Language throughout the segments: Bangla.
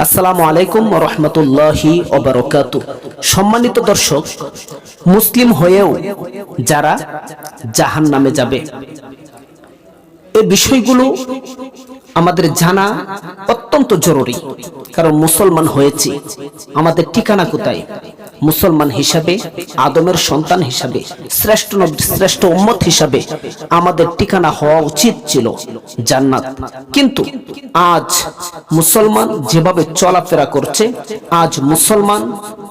আসসালামু আলাইকুম ওয়া রাহমাতুল্লাহি ওয়া বারাকাতুহু। সম্মানিত দর্শক, মুসলিম হয়েও যারা জাহান্নামে যাবে, এই বিষয়গুলো আমাদের জানা অত্যন্ত জরুরি। কারণ মুসলমান হয়েছি, আমাদের ঠিকানা কোথায়? মুসলমান হিসাবে, আদমের সন্তান হিসাবে, শ্রেষ্ঠ নবী, শ্রেষ্ঠ উম্মত হিসাবে আমাদের ঠিকানা হওয়া উচিত ছিল জান্নাত। কিন্তু আজ মুসলমান যেভাবে চলাফেরা করছে, আজ মুসলমান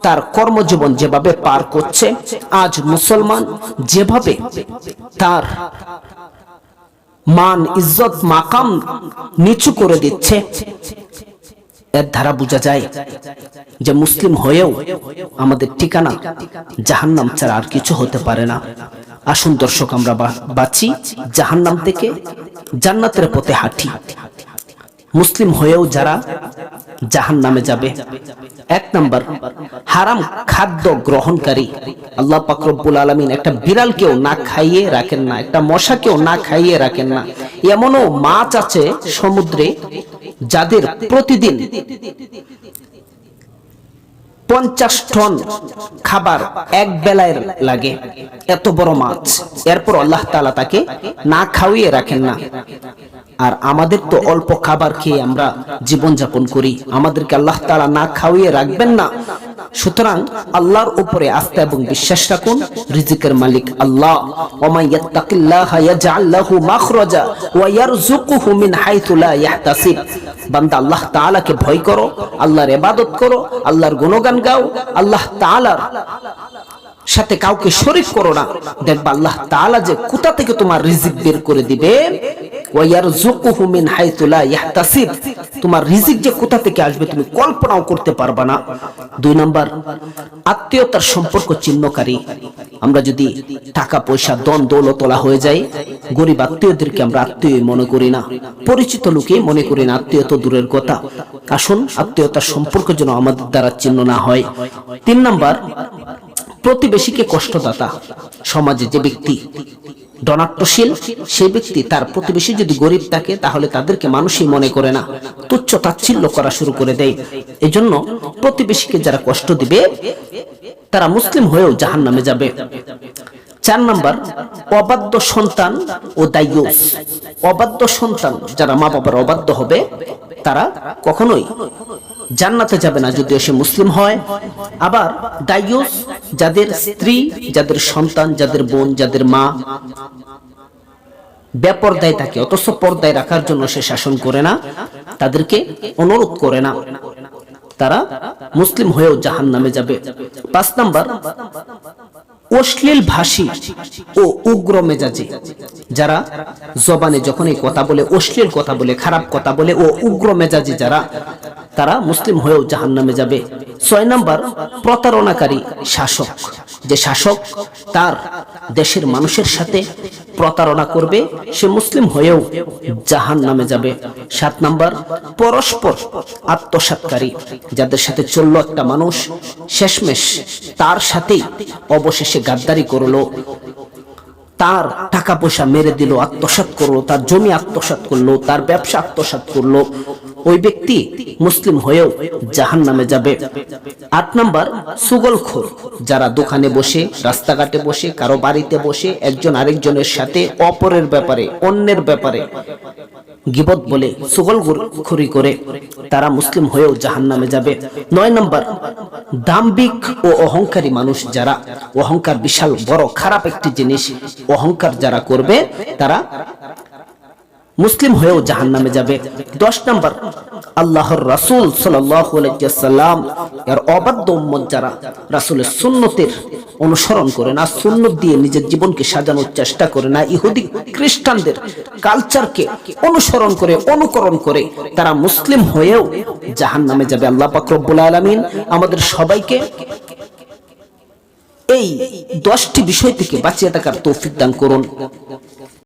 তার কর্মজীবন যেভাবে পার করছে, আজ মুসলমান যেভাবে তার মান, ইজ্জত, মাকাম নিচু করে দিচ্ছে, এর দ্বারা বোঝা যায় যে মুসলিম হয়েও আমাদের ঠিকানা জাহান্নাম ছাড়া আর কিছু হতে পারে না। আসুন দর্শক, আমরা বাঁচি জাহান্নাম থেকে, জান্নাতের পথে হাঁটি। মুসলিম হয়েও যারা জাহান্নামে যাবে, এক নাম্বার, হারাম খাদ্য গ্রহণকারী। আল্লাহ পাক রব্বুল আলামিন একটা বিড়ালকেও না খাইয়ে রাখেন না, একটা মশাকেও না খাইয়ে রাখেন না। এমনও মাছ আছে সমুদ্রে যাদের প্রতিদিন 50 টন খাবার এক বেলায় লাগে, এত বড় মাছ। এরপর আল্লাহ তাআলা তাকে না খাওয়িয়ে রাখেন না। আর আমাদের তো অল্প খাবার খেয়ে আমরা জীবন যাপন করি, আমাদেরকে আল্লাহ তাআলা না খাওয়িয়ে রাখবেন না। সুতরাং আল্লাহর উপরে আস্থা এবং বিশ্বাস রাখুন। রিজিকের মালিক আল্লাহ। ওয়া ইয়াত্তাকিল্লাহা ইয়াজআল লাহু মাখরাজা ওয়া ইয়ারযুকুহু মিন হাইতু লা ইয়াহতাসিব। বান্দা, আল্লাহ তাআলাকে ভয় করো, আল্লাহর ইবাদত করো, আল্লাহর গুণগান গাও, আল্লাহ তাআলার সাথে কাউকে শরীক করো না। দেখবা আল্লাহ তাআলা যে কোথা থেকে তোমার রিজিক বের করে দিবে। ওয়া ইয়ারযুকুহু মিন হাইতু লা ইয়াহতাসিব। তোমার রিজিক যে কোথা থেকে আসবে তুমি কল্পনাও করতে পারবা না। 2 নাম্বার, আত্মীয়তার সম্পর্ক ছিন্নকারী। আমরা যদি টাকা পয়সা, ধন দৌলতওয়ালা হয়ে যাই, গরিব আত্মীয়দেরকে আমরা আত্মীয় মনে করি না, পরিচিত লোকে মনে করি না, আত্মীয় তো দূরের কথা। আসুন, আত্মীয়তার সম্পর্ক যেন আমাদের দ্বারা ছিন্ন না হয়। 3 নাম্বার, প্রতিবেশীকে কষ্টদাতা। সমাজে যে ব্যক্তি ধনাঢ্যশীল, সেই ব্যক্তি তার প্রতিবেশী যদি গরিব থাকে তাহলে তাদেরকে মানুষই মনে করে না, তুচ্ছ তাচ্ছিল্য করা শুরু করে দেয়। এজন্য প্রতিবেশীকে যারা কষ্ট দিবে তারা মুসলিম হয়েও জাহান্নামে যাবে। 4 নাম্বার, অবাধ্য সন্তান ও দায়ুস। অবাধ্য সন্তান, যারা মা বাবার অবাধ্য হবে, তারা কখনোই জান্নাতে যাবে না যদিও সে মুসলিম হয়। আবার দায়ুস, যাদের স্ত্রী, যাদের সন্তান, যাদের বোন, যাদের মা বেপরদায় থাকে অথচ পর্দায় রাখার জন্য সে শাসন করে না, তাদেরকে অনুরোধ করে না, তারা মুসলিম হয়েও জাহান্নামে যাবে। 5 নাম্বার, অশ্লীল ভাষী ও উগ্র মেজাজি। যারা জবানে যখনই কথা বলে, অশ্লীল কথা বলে, খারাপ কথা বলে ও উগ্র মেজাজি যারা, তারা মুসলিম হয়েও জাহান্নামে যাবে। 6 নাম্বার, প্রতারণাকারী শাসক। যে শাসক তার দেশের মানুষের সাথে প্রতারণা করবে, সে মুসলিম হয়েও জাহান্নামে যাবে। 7 নাম্বার, পরস্পর আত্মসাৎকারী। যাদের সাথে চললো একটা মানুষ, শেষমেশ তার সাথেই অবশেষে গাদ্দারি করলো, তার টাকা পয়সা মেরে দিল, আত্মসাৎ করলো, তার জমি আত্মসাৎ করলো, তার ব্যবসা আত্মসাৎ করলো, ওই ব্যক্তি মুসলিম হয়েও জাহান্নামে যাবে। 8 নাম্বার, সুগলখোর। যারা দোকানে বসে, রাস্তাঘাটে বসে, কারো বাড়িতে বসে একজন আরেকজনের সাথে অপরের ব্যাপারে, অন্যের ব্যাপারে গীবত বলে, সুগলখোরি করে, তারা মুসলিম হয়েও জাহান্নামে যাবে। 9 নাম্বার, দাম্ভিক ও অহংকারী মানুষ। যারা অহংকার বিশাল বড় খারাপ একটি জিনিস, অহংকার যারা করবে তারা মুসলিম হয়েও জাহান্নামে যাবে। 10 নাম্বার, আল্লাহর রাসূল সাল্লাল্লাহু আলাইহি ওয়াসাল্লাম এর অবাধ্য উম্মত যারা রাসূলের সুন্নতের অনুসরণ করে না, সুন্নত দিয়ে নিজের জীবনকে সাজানোর চেষ্টা করে না, ইহুদি খ্রিস্টানদের কালচারকে অনুসরণ করে, অনুকরণ করে, তারা মুসলিম হয়েও জাহান্নামে যাবে। আল্লাহ পাক রব্বুল আলামিন আমাদের সবাইকে এই 10টি বিষয় থেকে বাঁচিয়ে থাকার তৌফিক দান করুন।